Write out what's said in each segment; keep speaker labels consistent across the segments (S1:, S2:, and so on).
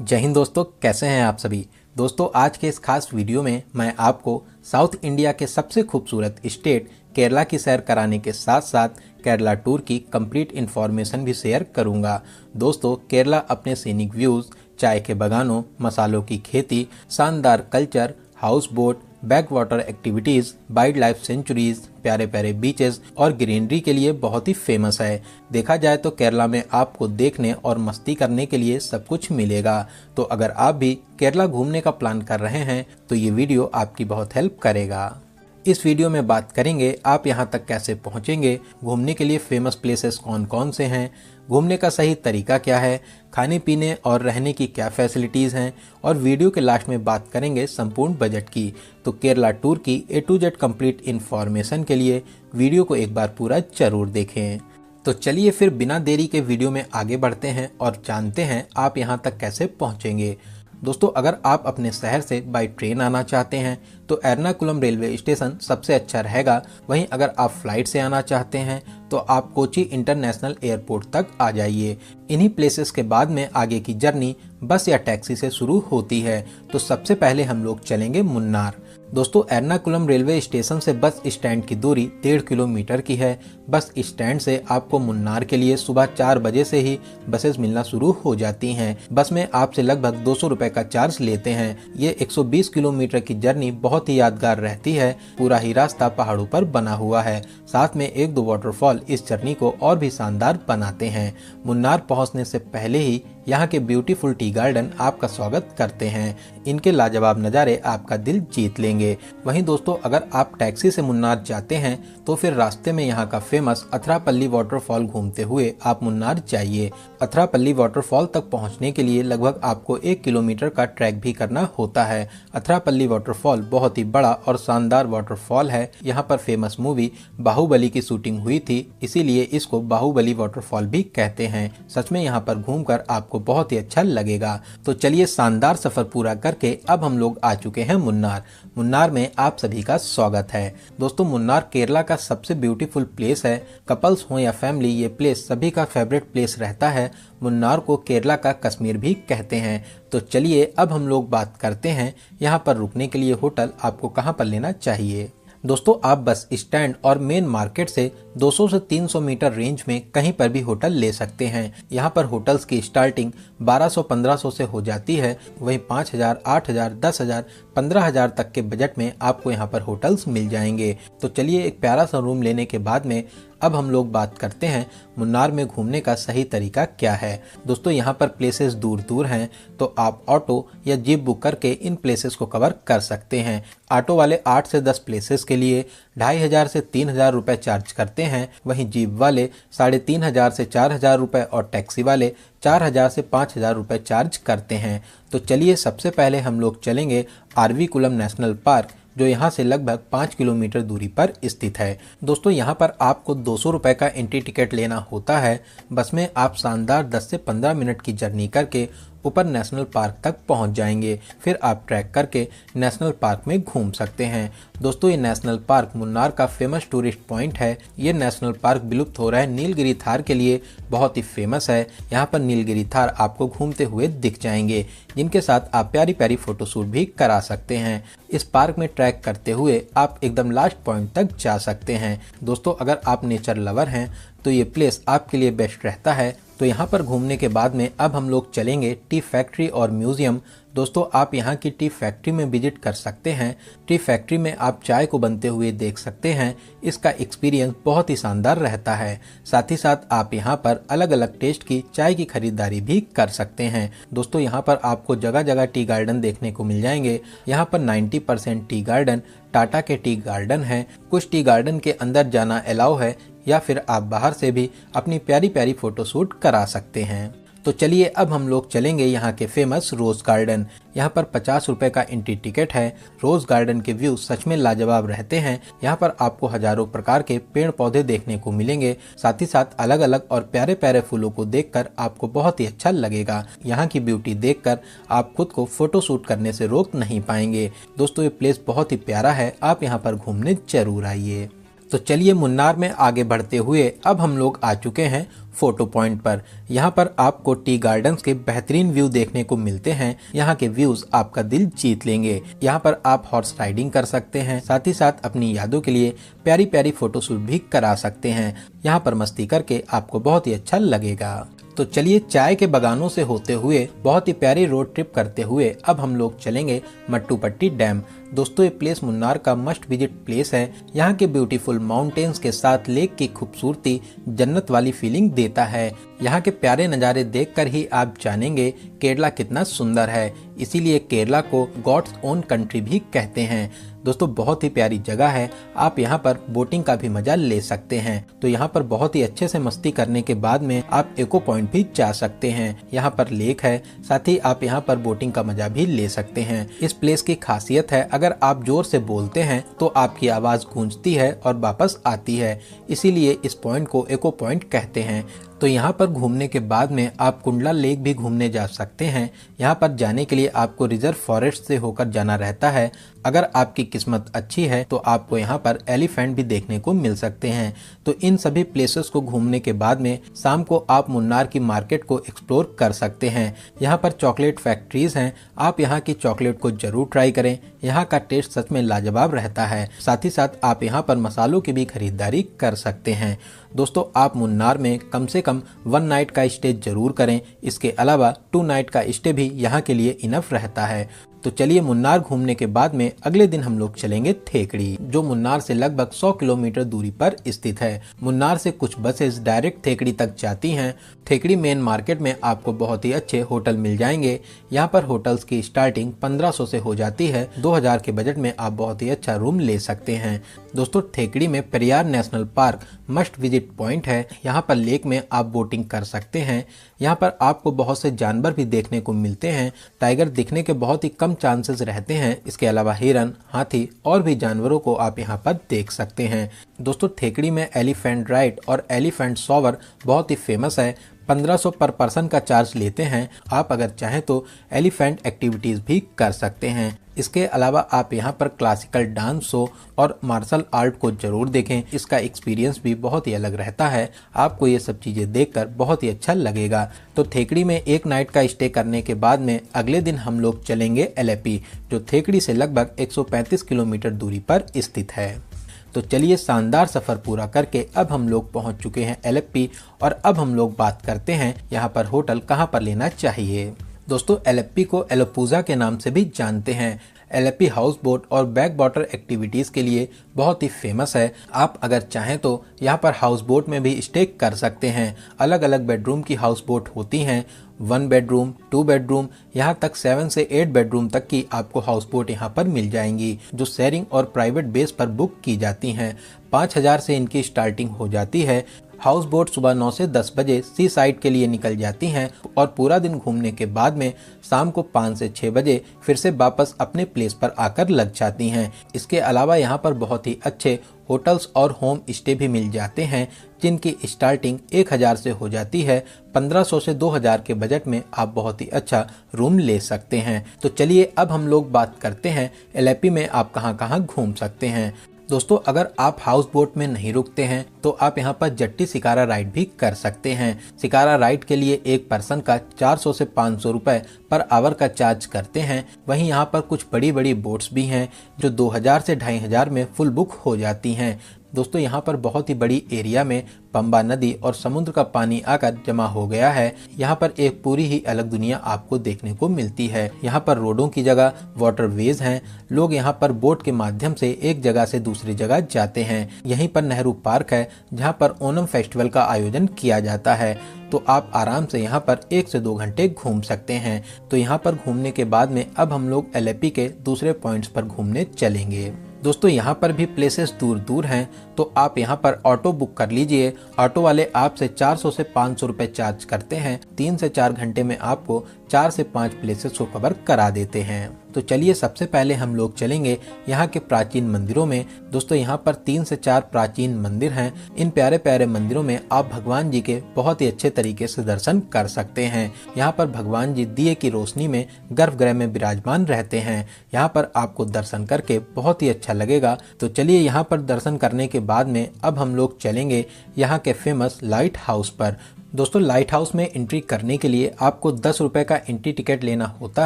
S1: जय हिंद दोस्तों, कैसे हैं आप सभी। दोस्तों, आज के इस खास वीडियो में मैं आपको साउथ इंडिया के सबसे खूबसूरत स्टेट केरला की सैर कराने के साथ साथ केरला टूर की कंप्लीट इन्फॉर्मेशन भी शेयर करूंगा। दोस्तों, केरला अपने सीनिक व्यूज़, चाय के बागानों, मसालों की खेती, शानदार culture, house boat, back water activities, wild life sanctuaries, प्यारे प्यारे बीचेस और ग्रीनरी के लिए बहुत ही फेमस है। देखा जाए तो केरला में आपको देखने और मस्ती करने के लिए सब कुछ मिलेगा। तो अगर आप भी केरला घूमने का प्लान कर रहे हैं तो ये वीडियो आपकी बहुत हेल्प करेगा। इस वीडियो में बात करेंगे आप यहाँ तक कैसे पहुँचेंगे, घूमने के लिए फेमस प्लेसेस कौन कौन से हैं, घूमने का सही तरीका क्या है, खाने पीने और रहने की क्या फैसिलिटीज़ हैं, और वीडियो के लास्ट में बात करेंगे संपूर्ण बजट की। तो केरला टूर की A to Z complete information के लिए वीडियो को एक बार पूरा जरूर देखें। तो चलिए फिर बिना देरी के वीडियो में आगे बढ़ते हैं और जानते हैं आप यहाँ तक कैसे पहुँचेंगे। दोस्तों, अगर आप अपने शहर से बाय ट्रेन आना चाहते हैं तो एर्नाकुलम रेलवे स्टेशन सबसे अच्छा रहेगा। वहीं अगर आप फ्लाइट से आना चाहते हैं तो आप कोची इंटरनेशनल एयरपोर्ट तक आ जाइए। इन्हीं प्लेसेस के बाद में आगे की जर्नी बस या टैक्सी से शुरू होती है। तो सबसे पहले हम लोग चलेंगे मुन्नार। दोस्तों, एर्नाकुलम रेलवे स्टेशन से बस स्टैंड की दूरी 1.5 किलोमीटर की है। बस स्टैंड से आपको मुन्नार के लिए सुबह 4 बजे से ही बसेस मिलना शुरू हो जाती हैं। बस में आपसे लगभग 200 रुपए का चार्ज लेते हैं। ये 120 किलोमीटर की जर्नी बहुत ही यादगार रहती है। पूरा ही रास्ता पहाड़ों पर बना हुआ है। साथ में 1-2 वाटरफॉल इस जर्नी को और भी शानदार बनाते हैं। मुन्नार पहुंचने से पहले ही यहाँ के ब्यूटीफुल टी गार्डन आपका स्वागत करते हैं। इनके लाजवाब नज़ारे आपका दिल जीत लेंगे। वहीं दोस्तों, अगर आप टैक्सी से मुन्नार जाते हैं तो फिर रास्ते में यहाँ का फेमस अथरापल्ली वाटरफॉल घूमते हुए आप मुन्नार जाइए। अथरापल्ली वाटरफॉल तक पहुँचने के लिए लगभग आपको 1 किलोमीटर का ट्रैक भी करना होता है। अथरापल्ली वाटरफॉल बहुत ही बड़ा और शानदार वाटरफॉल है। यहाँ पर फेमस मूवी बाहुबली की शूटिंग हुई थी, इसीलिए इसको बाहुबली वाटरफॉल भी कहते हैं। सच में यहाँ पर घूमकर आपको बहुत ही अच्छा लगेगा। तो चलिए, शानदार सफर पूरा करके अब हम लोग आ चुके हैं मुन्नार। मुन्नार में आप सभी का स्वागत है। दोस्तों, मुन्नार केरला का सबसे ब्यूटीफुल प्लेस है। कपल्स हो या फैमिली, ये प्लेस सभी का फेवरेट प्लेस रहता है। मुन्नार को केरला का कश्मीर भी कहते हैं। तो चलिए अब हम लोग बात करते हैं यहाँ पर रुकने के लिए होटल आपको कहाँ पर लेना चाहिए। दोस्तों, आप बस स्टैंड और मेन मार्केट से 200 से 300 मीटर रेंज में कहीं पर भी होटल ले सकते हैं। यहाँ पर होटल्स की स्टार्टिंग 1200-1500 से हो जाती है। वहीं 5000, 8000, 10,000, 15,000 तक के बजट में आपको यहाँ पर होटल्स मिल जाएंगे। तो चलिए, एक प्यारा सा रूम लेने के बाद में अब हम लोग बात करते हैं मुन्नार में घूमने का सही तरीका क्या है। दोस्तों, यहाँ पर प्लेसेस दूर दूर हैं, तो आप ऑटो या जीप बुक करके इन प्लेसेस को कवर कर सकते हैं। ऑटो वाले 8 से 10 प्लेसेस के लिए 2500 से 3000 रुपए चार्ज करते हैं। वहीं जीप वाले 3500 से 4000 रुपए और टैक्सी वाले 4000 से 5000 रुपए चार्ज करते हैं। तो चलिए, सबसे पहले हम लोग चलेंगे आरवी कुलम नेशनल पार्क, जो यहाँ से लगभग 5 किलोमीटर दूरी पर स्थित है। दोस्तों, यहाँ पर आपको 200 रुपए का एंट्री टिकट लेना होता है। बस में आप शानदार 10 से 15 मिनट की जर्नी करके ऊपर नेशनल पार्क तक पहुँच जाएंगे। फिर आप ट्रैक करके नेशनल पार्क में घूम सकते हैं। दोस्तों, ये नेशनल पार्क मुन्नार का फेमस टूरिस्ट पॉइंट है। ये नेशनल पार्क विलुप्त हो रहे नीलगिरी थार के लिए बहुत ही फेमस है। यहाँ पर नीलगिरी थार आपको घूमते हुए दिख जाएंगे, जिनके साथ आप प्यारी प्यारी फोटोशूट भी करा सकते हैं। इस पार्क में ट्रैक करते हुए आप एकदम लास्ट पॉइंट तक जा सकते हैं। दोस्तों, अगर आप नेचर लवर हैं तो ये प्लेस आपके लिए बेस्ट रहता है। तो यहाँ पर घूमने के बाद में अब हम लोग चलेंगे टी फैक्ट्री और म्यूजियम। दोस्तों, आप यहाँ की टी फैक्ट्री में विजिट कर सकते हैं। टी फैक्ट्री में आप चाय को बनते हुए देख सकते हैं। इसका एक्सपीरियंस बहुत ही शानदार रहता है। साथ ही साथ आप यहाँ पर अलग अलग टेस्ट की चाय की खरीदारी भी कर सकते हैं। दोस्तों, यहाँ पर आपको जगह जगह टी गार्डन देखने को मिल जाएंगे। यहाँ पर 90% टी गार्डन टाटा के टी गार्डन है। कुछ टी गार्डन के अंदर जाना अलाउ है, या फिर आप बाहर से भी अपनी प्यारी प्यारी फोटोशूट करा सकते हैं। तो चलिए, अब हम लोग चलेंगे यहाँ के फेमस रोज गार्डन। यहाँ पर 50 रुपए का एंट्री टिकट है। रोज गार्डन के व्यू सच में लाजवाब रहते हैं। यहाँ पर आपको हजारों प्रकार के पेड़ पौधे देखने को मिलेंगे। साथ ही साथ अलग अलग और प्यारे प्यारे फूलों को देखकर आपको बहुत ही अच्छा लगेगा। यहाँ की ब्यूटी देखकर आप खुद को फोटो शूट करने से रोक नहीं पाएंगे। दोस्तों, ये प्लेस बहुत ही प्यारा है, आप यहाँ पर घूमने जरूर आइए। तो चलिए मुन्नार में आगे बढ़ते हुए अब हम लोग आ चुके हैं फोटो पॉइंट पर। यहाँ पर आपको टी गार्डन्स के बेहतरीन व्यू देखने को मिलते हैं। यहाँ के व्यूज आपका दिल जीत लेंगे। यहाँ पर आप हॉर्स राइडिंग कर सकते हैं, साथ ही साथ अपनी यादों के लिए प्यारी प्यारी फोटोशूट भी करा सकते हैं। यहाँ पर मस्ती करके आपको बहुत ही अच्छा लगेगा। तो चलिए चाय के बागानों से होते हुए बहुत ही प्यारी रोड ट्रिप करते हुए अब हम लोग चलेंगे मट्टूपट्टी डैम। दोस्तों ये प्लेस मुन्नार का मस्ट विजिट प्लेस है। यहाँ के ब्यूटीफुल माउंटेन्स के साथ लेक की खूबसूरती जन्नत वाली फीलिंग देता है। यहाँ के प्यारे नज़ारे देखकर ही आप जानेंगे केरला कितना सुंदर है। इसीलिए केरला को गॉड्स ओन कंट्री भी कहते हैं। दोस्तों बहुत ही प्यारी जगह है। आप यहाँ पर बोटिंग का भी मजा ले सकते हैं। तो यहाँ पर बहुत ही अच्छे से मस्ती करने के बाद में आप इको पॉइंट भी जा सकते हैं। यहाँ पर लेक है, साथ ही आप यहाँ पर बोटिंग का मजा भी ले सकते हैं। इस प्लेस की खासियत है, अगर आप जोर से बोलते हैं तो आपकी आवाज गूंजती है और वापस आती है। इसीलिए इस पॉइंट को इको पॉइंट कहते हैं। तो यहाँ पर घूमने के बाद में आप कुंडला लेक भी घूमने जा सकते हैं। यहाँ पर जाने के लिए आपको रिजर्व फॉरेस्ट से होकर जाना रहता है। अगर आपकी किस्मत अच्छी है तो आपको यहाँ पर एलिफेंट भी देखने को मिल सकते हैं। तो इन सभी प्लेसेस को घूमने के बाद में शाम को आप मुन्नार की मार्केट को एक्सप्लोर कर सकते हैं। यहाँ पर चॉकलेट फैक्ट्रीज हैं, आप यहाँ की चॉकलेट को जरूर ट्राई करें। यहाँ का टेस्ट सच में लाजवाब रहता है। साथ ही साथ आप यहाँ पर मसालों की भी खरीदारी कर सकते हैं। दोस्तों आप मुन्नार में कम से कम 1 नाइट का स्टे जरूर करें। इसके अलावा 2 नाइट का स्टे भी यहाँ के लिए इनफ रहता है। तो चलिए मुन्नार घूमने के बाद में अगले दिन हम लोग चलेंगे थेकड़ी, जो मुन्नार से लगभग 100 किलोमीटर दूरी पर स्थित है। मुन्नार से कुछ बसेस डायरेक्ट थेकड़ी तक जाती हैं। थेकड़ी मेन मार्केट में आपको बहुत ही अच्छे होटल मिल जाएंगे। यहाँ पर होटल्स की स्टार्टिंग 1500 से हो जाती है। 2000 के बजट में आप बहुत ही अच्छा रूम ले सकते हैं। दोस्तों थेकड़ी में Periyar national park must visit point है। यहाँ पर लेक में आप बोटिंग कर सकते हैं। यहाँ पर आपको बहुत से जानवर भी देखने को मिलते हैं। टाइगर दिखने के बहुत ही कम चांसेस रहते हैं। इसके अलावा हिरन, हाथी और भी जानवरों को आप यहाँ पर देख सकते हैं। दोस्तों थेकड़ी में एलिफेंट राइड और एलिफेंट शॉवर बहुत ही फेमस है। 1500 पर पर्सन का चार्ज लेते हैं। आप अगर चाहें तो एलिफेंट एक्टिविटीज भी कर सकते हैं। इसके अलावा आप यहाँ पर क्लासिकल डांस शो और मार्शल आर्ट को जरूर देखें। इसका एक्सपीरियंस भी बहुत ही अलग रहता है। आपको ये सब चीजें देखकर बहुत ही अच्छा लगेगा। तो थेकड़ी में 1 नाइट का स्टे करने के बाद में अगले दिन हम लोग चलेंगे एलेपी, जो थेकड़ी से लगभग 135 किलोमीटर दूरी पर स्थित है। तो चलिए शानदार सफर पूरा करके अब हम लोग पहुंच चुके हैं एलेप्पी, और अब हम लोग बात करते हैं यहाँ पर होटल कहाँ पर लेना चाहिए। दोस्तों एलेप्पी को एलोपूजा के नाम से भी जानते हैं। एलेप्पी हाउस बोट और बैक वाटर एक्टिविटीज के लिए बहुत ही फेमस है। आप अगर चाहें तो यहाँ पर हाउस बोट में भी स्टे कर सकते हैं। अलग अलग बेडरूम की हाउस बोट होती हैं। 1 बेडरूम, 2 बेडरूम, यहाँ तक 7 से 8 बेडरूम तक की आपको हाउस बोट यहाँ पर मिल जाएंगी, जो शेयरिंग और प्राइवेट बेस पर बुक की जाती हैं। 5000 से इनकी स्टार्टिंग हो जाती है। हाउस बोट सुबह 9 से 10 बजे सी साइड के लिए निकल जाती हैं और पूरा दिन घूमने के बाद में शाम को 5 से 6 बजे फिर से वापस अपने प्लेस पर आकर लग जाती हैं। इसके अलावा यहाँ पर बहुत ही अच्छे होटल्स और होम स्टे भी मिल जाते हैं, जिनकी स्टार्टिंग 1000 से हो जाती है। 1500 से 2000 के बजट में आप बहुत ही अच्छा रूम ले सकते हैं। तो चलिए अब हम लोग बात करते हैं एलेप्पी में आप कहां कहां घूम सकते हैं। दोस्तों अगर आप हाउस बोट में नहीं रुकते हैं तो आप यहाँ पर जट्टी शिकारा राइड भी कर सकते हैं। शिकारा राइड के लिए एक पर्सन का 400 से 500 रुपए पर आवर का चार्ज करते हैं। वहीं यहाँ पर कुछ बड़ी बड़ी बोट्स भी हैं जो 2000 से 2500 में फुल बुक हो जाती हैं। दोस्तों यहाँ पर बहुत ही बड़ी एरिया में पंबा नदी और समुद्र का पानी आकर जमा हो गया है। यहाँ पर एक पूरी ही अलग दुनिया आपको देखने को मिलती है। यहाँ पर रोडों की जगह वाटरवेज हैं। लोग यहाँ पर बोट के माध्यम से एक जगह से दूसरी जगह जाते हैं। यहीं पर नेहरू पार्क है, जहाँ पर ओणम फेस्टिवल का आयोजन किया जाता है। तो आप आराम से यहाँ पर 1 से 2 घंटे घूम सकते हैं। तो यहाँ पर घूमने के बाद में अब हम लोग एलेप्पी के दूसरे पॉइंट्स पर घूमने चलेंगे। दोस्तों यहाँ पर भी प्लेसेस दूर दूर हैं, तो आप यहाँ पर ऑटो बुक कर लीजिए। ऑटो वाले आपसे 400 से 500 रुपए चार्ज करते हैं। 3 से 4 घंटे में आपको 4 से 5 प्लेसेस को कवर करा देते हैं। तो चलिए सबसे पहले हम लोग चलेंगे यहाँ के प्राचीन मंदिरों में। दोस्तों यहाँ पर 3 से 4 प्राचीन मंदिर हैं। इन प्यारे प्यारे मंदिरों में आप भगवान जी के बहुत ही अच्छे तरीके से दर्शन कर सकते हैं। यहाँ पर भगवान जी दिए की रोशनी में गर्भगृह में विराजमान रहते हैं। यहाँ पर आपको दर्शन करके बहुत ही अच्छा लगेगा। तो चलिए यहाँ पर दर्शन करने के बाद में अब हम लोग चलेंगे यहाँ के फेमस लाइट हाउस पर। दोस्तों लाइट हाउस में एंट्री करने के लिए आपको 10 रुपये का एंट्री टिकट लेना होता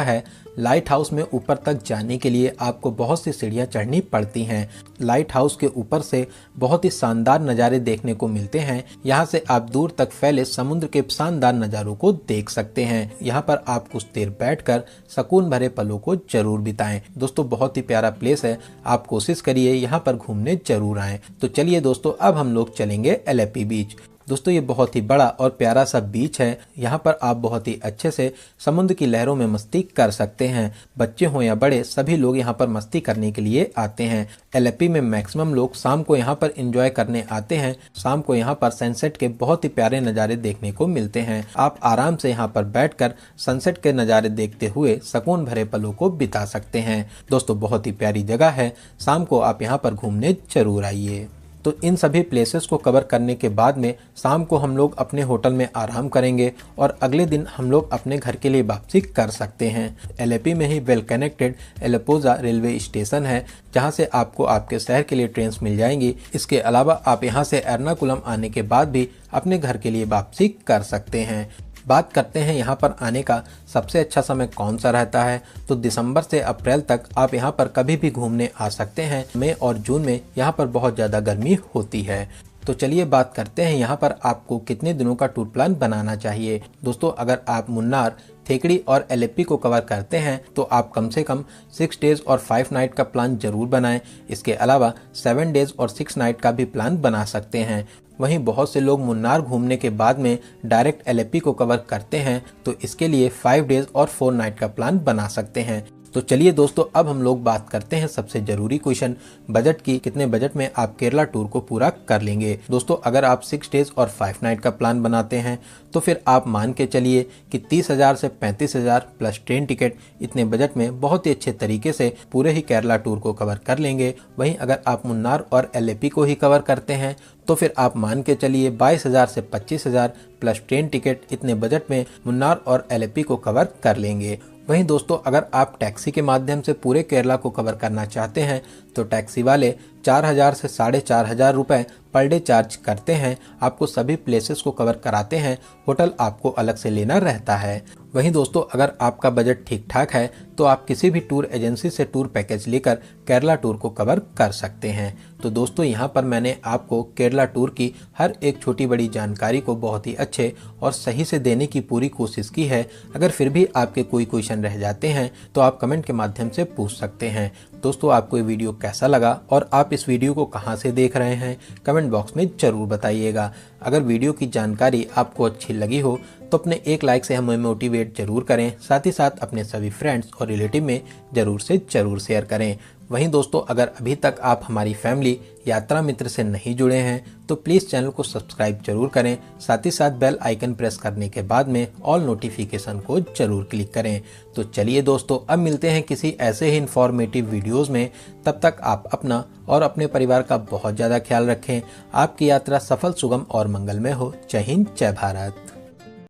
S1: है। लाइट हाउस में ऊपर तक जाने के लिए आपको बहुत सी सीढ़ियाँ चढ़नी पड़ती हैं। लाइट हाउस के ऊपर से बहुत ही शानदार नज़ारे देखने को मिलते हैं। यहाँ से आप दूर तक फैले समुद्र के शानदार नज़ारों को देख सकते हैं। यहाँ पर आप कुछ देर बैठकर सुकून भरे पलों को जरूर बिताएं। दोस्तों बहुत ही प्यारा प्लेस है, आप कोशिश करिए यहाँ पर घूमने जरूर आएं। तो चलिए दोस्तों अब हम लोग चलेंगे एलेपी बीच। दोस्तों ये बहुत ही बड़ा और प्यारा सा बीच है। यहाँ पर आप बहुत ही अच्छे से समुद्र की लहरों में मस्ती कर सकते हैं। बच्चे हों या बड़े सभी लोग यहाँ पर मस्ती करने के लिए आते हैं। एलेपी में मैक्सिमम लोग शाम को यहाँ पर एंजॉय करने आते हैं। शाम को यहाँ पर सनसेट के बहुत ही प्यारे नज़ारे देखने को मिलते हैं। आप आराम से यहाँ पर बैठकर सनसेट के नज़ारे देखते हुए सुकून भरे पलों को बिता सकते हैं। दोस्तों बहुत ही प्यारी जगह है, शाम को आप यहाँ पर घूमने जरूर आइए। तो इन सभी प्लेसेस को कवर करने के बाद में शाम को हम लोग अपने होटल में आराम करेंगे और अगले दिन हम लोग अपने घर के लिए वापसी कर सकते हैं। एलेपी में ही वेल कनेक्टेड एलेप्पोजा रेलवे स्टेशन है, जहां से आपको आपके शहर के लिए ट्रेन मिल जाएंगी। इसके अलावा आप यहां से एर्नाकुलम आने के बाद भी अपने घर के लिए वापसी कर सकते हैं। बात करते हैं यहाँ पर आने का सबसे अच्छा समय कौन सा रहता है, तो दिसंबर से अप्रैल तक आप यहाँ पर कभी भी घूमने आ सकते हैं। मई और जून में यहाँ पर बहुत ज़्यादा गर्मी होती है। तो चलिए बात करते हैं यहाँ पर आपको कितने दिनों का टूर प्लान बनाना चाहिए। दोस्तों अगर आप मुन्नार, थेकड़ी और एलेपी को कवर करते हैं तो आप कम से कम 6 डेज और 5 नाइट का प्लान जरूर बनाएं। इसके अलावा 7 डेज और 6 नाइट का भी प्लान बना सकते हैं। वहीं बहुत से लोग मुन्नार घूमने के बाद में डायरेक्ट एलेपी को कवर करते हैं, तो इसके लिए 5 डेज और 4 नाइट का प्लान बना सकते हैं। तो चलिए दोस्तों अब हम लोग बात करते हैं सबसे जरूरी क्वेश्चन बजट की। कितने बजट में आप केरला टूर को पूरा कर लेंगे। दोस्तों अगर आप 6 डेज और 5 नाइट का प्लान बनाते हैं तो फिर आप मान के चलिए कि 30,000 से 35,000 प्लस ट्रेन टिकट, इतने बजट में बहुत ही अच्छे तरीके से पूरे ही केरला टूर को कवर कर लेंगे। वहीं अगर आप मुन्नार और एलेपी को ही कवर करते हैं तो फिर आप मान के चलिए 22,000 से 25,000 प्लस ट्रेन टिकट, इतने बजट में मुन्नार और एलेपी को कवर कर लेंगे। वहीं दोस्तों अगर आप टैक्सी के माध्यम से पूरे केरला को कवर करना चाहते हैं तो टैक्सी वाले 4,000 से 4,500 रुपये पर डे चार्ज करते हैं। आपको सभी प्लेसेस को कवर कराते हैं, होटल आपको अलग से लेना रहता है। वहीं दोस्तों अगर आपका बजट ठीक ठाक है तो आप किसी भी टूर एजेंसी से टूर पैकेज लेकर केरला टूर को कवर कर सकते हैं। तो दोस्तों यहाँ पर मैंने आपको केरला टूर की हर एक छोटी बड़ी जानकारी को बहुत ही अच्छे और सही से देने की पूरी कोशिश की है। अगर फिर भी आपके कोई क्वेश्चन रह जाते हैं तो आप कमेंट के माध्यम से पूछ सकते हैं। दोस्तों आपको ये वीडियो कैसा लगा और आप इस वीडियो को कहाँ से देख रहे हैं, कमेंट बॉक्स में ज़रूर बताइएगा। अगर वीडियो की जानकारी आपको अच्छी लगी हो तो अपने एक लाइक से हमें मोटिवेट जरूर करें, साथ ही साथ अपने सभी फ्रेंड्स और रिलेटिव में जरूर से जरूर शेयर करें। वहीं दोस्तों अगर अभी तक आप हमारी फैमिली यात्रा मित्र से नहीं जुड़े हैं तो प्लीज़ चैनल को सब्सक्राइब जरूर करें, साथ ही साथ बेल आइकन प्रेस करने के बाद में ऑल नोटिफिकेशन को जरूर क्लिक करें। तो चलिए दोस्तों अब मिलते हैं किसी ऐसे ही इंफॉर्मेटिव वीडियोज़ में। तब तक आप अपना और अपने परिवार का बहुत ज़्यादा ख्याल रखें। आपकी यात्रा सफल, सुगम और मंगलमय हो। जय हिंद, जय भारत।